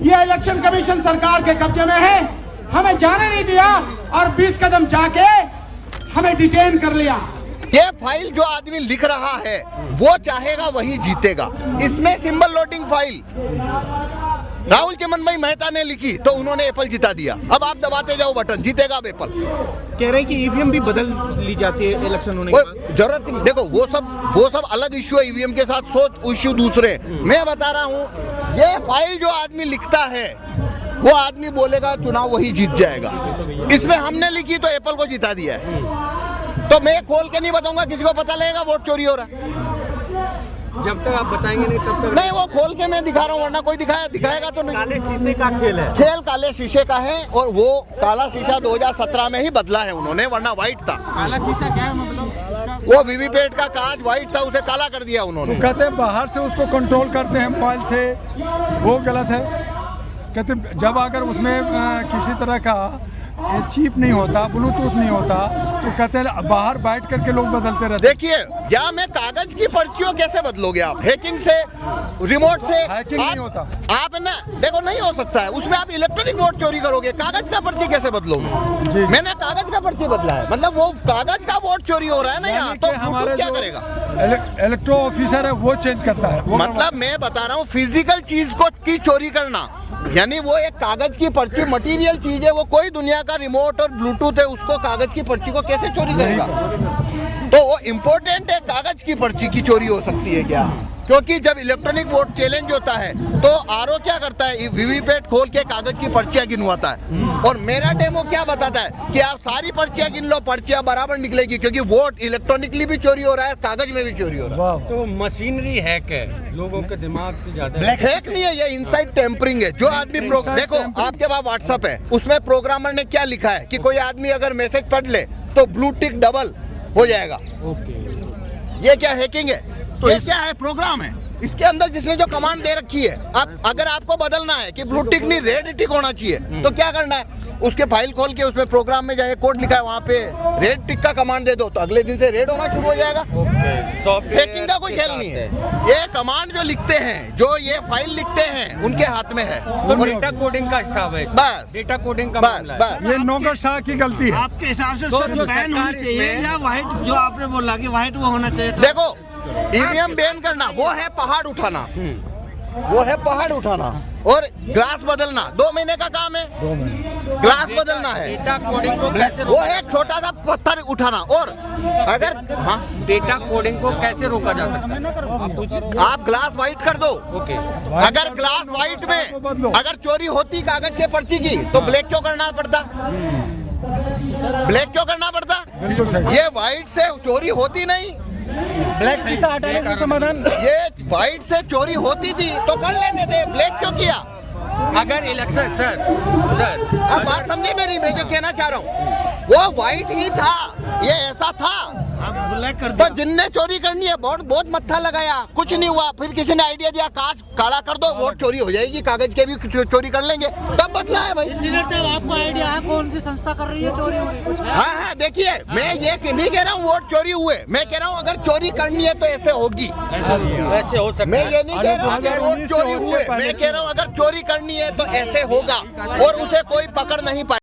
ये election commission सरकार के कब्जे में है, हमें जाने नहीं दिया और 20 कदम जाके हमें डिटेन कर लिया। ये फाइल जो आदमी लिख रहा है वो चाहेगा वही जीतेगा। इसमें सिंबल लोडिंग फाइल राहुल चमन भाई मेहता ने लिखी तो उन्होंने एप्पल जिता दिया। अब आप दबाते जाओ बटन, जीतेगा अब एप्पल। कह रहे हैं कि ईवीएम भी बदल ली जाती है इलेक्शन होने के बाद। जरूरत नहीं, देखो वो सब अलग इश्यू है, ईवीएम के साथ 100 इश्यू दूसरे। मैं बता रहा हूँ ये फाइल जो आदमी लिखता है वो आदमी बोलेगा चुनाव वही जीत जाएगा। इसमें हमने लिखी तो एप्पल को जिता दिया है। तो मैं खोल के नहीं बताऊंगा, किसी को पता लगेगा वोट चोरी हो रहा है। जब तक आप बताएंगे नहीं तब तक नहीं, वो खोल के मैं दिखा रहा हूँ, वरना कोई दिखाएगा तो नहीं। काले शीशे का खेल है। खेल काले शीशे का है और वो काला शीशा 2017 में ही बदला है उन्होंने, वरना व्हाइट था। काला शीशा क्या है मतलब? वो वीवीपैट का कांच व्हाइट था, उसे काला कर दिया उन्होंने। कहते हैं बाहर से उसको कंट्रोल करते हैं मोबाइल से, वो गलत है। कहते जब अगर उसमें किसी तरह का चिप नहीं होता, ब्लूटूथ नहीं होता, तो कहते हैं बाहर बैठ करके लोग बदलते रहते। देखिए या मैं कागज की पर्चियों कैसे बदलोगे आप? हैकिंग से, रिमोट से हैकिंग नहीं होता। आप ना देखो नहीं हो सकता है। उसमें आप इलेक्ट्रॉनिक वोट चोरी करोगे, कागज का पर्ची कैसे बदलोगे? जी। मैंने कागज का पर्ची बदला है, मतलब वो कागज का वोट चोरी हो रहा है ना यहाँ, तो ब्लूटूथ क्या करेगा? इलेक्ट्रो ऑफिसर है वो चेंज करता है। मतलब मैं बता रहा हूँ फिजिकल चीज को की चोरी करना, यानी वो एक कागज की पर्ची मटेरियल चीज है, वो कोई दुनिया का रिमोट और ब्लूटूथ है, उसको कागज की पर्ची को कैसे चोरी करेगा? तो वो इम्पोर्टेंट है, कागज की पर्ची की चोरी हो सकती है क्या? क्योंकि जब इलेक्ट्रॉनिक वोट चैलेंज होता है तो आरओ क्या करता है, वीवीपैट खोल के कागज की पर्चियां गिनवाता है। और मेरा डेमो क्या बताता है कि आप सारी पर्चियां गिन लो, पर्चियां बराबर निकलेगी, क्योंकि वोट इलेक्ट्रॉनिकली भी चोरी हो रहा है, कागज में भी चोरी हो रहा है। तो मशीनरी हैक है, लोगों के दिमाग से ज्यादा हैक नहीं है, ये इनसाइड टेम्परिंग है। जो आदमी देखो आपके पास व्हाट्सएप है, उसमें प्रोग्रामर ने क्या लिखा है कि कोई आदमी अगर मैसेज पढ़ ले तो ब्लू टिक डबल हो जाएगा। ये क्या हैकिंग है? तो ये क्या है? प्रोग्राम है। इसके अंदर जिसने जो कमांड दे रखी है, अब अगर आपको बदलना है कि ब्लू टिक नहीं रेड टिक होना चाहिए, तो क्या करना है? उसके फाइल खोल के उसमें प्रोग्राम में जाए, कोड लिखा है वहाँ पे रेड टिक का कमांड दे दो, तो अगले दिन से रेड होना शुरू हो जाएगा। हैकिंग का कोई खेल नहीं है। ये कमांड जो लिखते हैं, जो ये फाइल लिखते हैं, उनके हाथ में है। तो डेटा कोडिंग का हिसाब है, बस डेटा कोडिंग का बस बस। ये नौकर शाह की गलती है। आपके हिसाब से तो सर जो बैन होनी सरकार चाहिए इसमें- या व्हाइट, जो आपने बोला कि व्हाइट वो होना चाहिए? देखो ईवीएम बैन करना वो है पहाड़ उठाना, वो है पहाड़ उठाना, और ग्लास बदलना 2 महीने का काम है। ग्लास बदलना है, डेटा कोडिंग को कैसे वो है छोटा सा पत्थर उठाना। और अगर डेटा कोडिंग को कैसे रोका जा सकता है? आप ग्लास व्हाइट कर दो। ओके, अगर ग्लास व्हाइट में अगर चोरी होती कागज के पर्ची की, तो ब्लैक क्यों करना पड़ता? ब्लैक क्यों करना पड़ता? ये व्हाइट से चोरी होती नहीं। ब्लैक शीशा हटाने से समाधान। ये व्हाइट से चोरी होती थी तो कर लेते थे, ब्लैक क्यों किया? अगर इलेक्शन सर अब बात समझी मेरी, मैं जो कहना चाह रहा हूँ वो व्हाइट ही था, ये ऐसा था। ब्लैक कर तो जिनने चोरी करनी है बहुत मत्था लगाया, कुछ नहीं हुआ। फिर किसी ने आइडिया दिया कांच काला कर दो, वोट चोरी हो जाएगी, कागज के भी चोरी कर लेंगे, तब बदला है भाई। इंजीनियर साहब, आपको आइडिया है कौन सी संस्था कर रही है चोरी हो रही है? हाँ, देखिए मैं ये नहीं कह रहा हूँ वोट चोरी हुए, मैं कह रहा हूँ अगर चोरी करनी है तो ऐसे होगी। वैसे हो सकता मैं है। ये नहीं कह रहा हूँ अगर वोट चोरी हुए, मैं कह रहा हूँ अगर चोरी करनी है तो ऐसे होगा और उसे कोई पकड़ नहीं पाएगा।